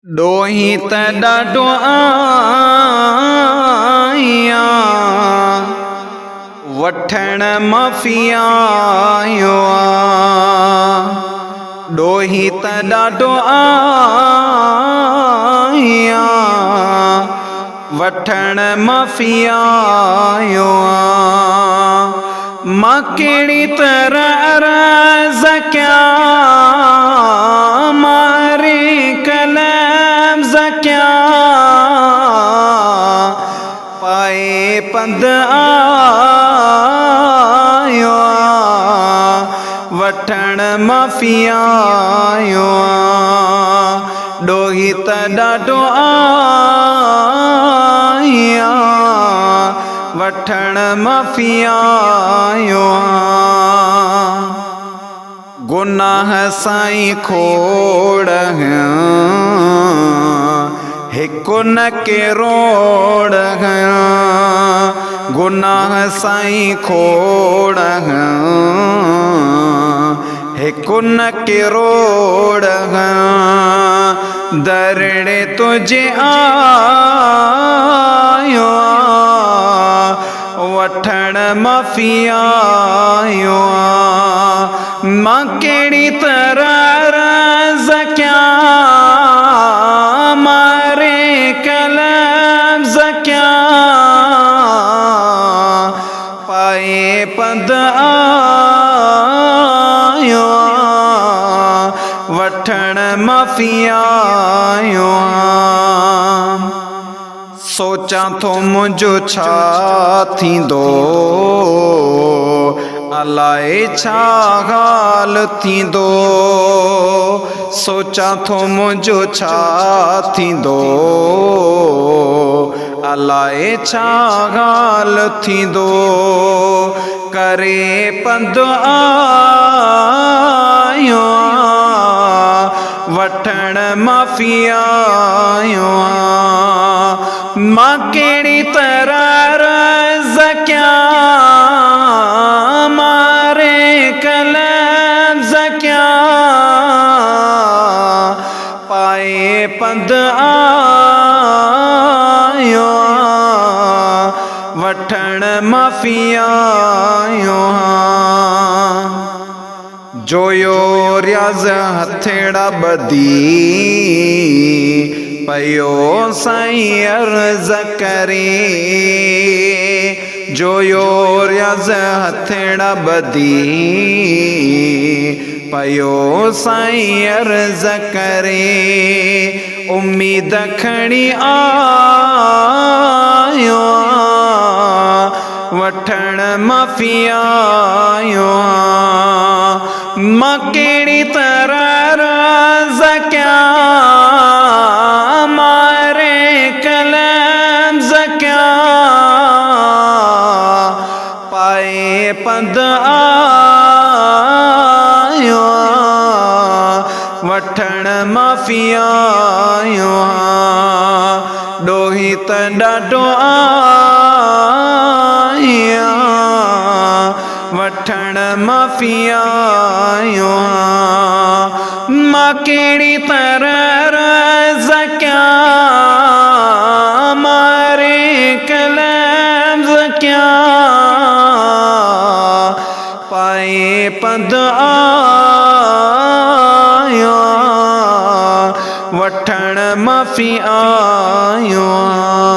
ॾोही त ॾाढो आहियां वठण माफ़ी आयो आहियां। ॾोही त ॾाढो आहियां वठण माफ़ी आयो आहियां। मां कहिड़ी तरह अर्ज़ कयां मारे कलम पाए पंध आयो आहियां वठण माफ़ी आयो आहियां। ॾोही त ॾाढो आहियां वठण माफ़ी आयो आहियां। गुनाह साईं खोड़ हिकु न किरोड़ गुनाह साईं खोड़ हिकु न किरोड़ दरड़े तुझे आयो वठण माफ़ी आयो आहियां। मां कहिड़ी तरह अर्ज़ कयां मारे कलम पाए पंध आयो आहियां वठण माफ़ी आयो आहियां। सोचां थो मुंहिंजो छा थींदो अलाए छा हाल थींदो। सोचां थो मुंहिंजो छा थींदो अलाए छा हाल थींदो। करे पंध आयो आहियां वठण माफ़ी आयो आहियां। मां कहिड़ी तरह अर्ज़ कयां मारे कलम पाए पंध आयो आहियां वठण माफ़ी आयो आहियां। जोयो रियाज़ हथेड़ा ॿधी पयो साईं अर्ज़ करे। जोयो रियाज़ हथेड़ा ॿधी पयो साईं अर्ज़ करे। उम्मीद खणी आयो वठण माफ़ी आयो आहियां। मां कहिड़ी तरह अर्ज़ कयां मारे कलम पाए पंध आयो आहियां वठण माफ़ी आयो आहियां। ॾोही त ॾाढो आहियां वठण माफ़ी आयो आहियां। मां कहिड़ी तरह अर्ज़ कयां मारे कलम पाए पंध आयो आहियां वठण माफ़ी आयो आहियां।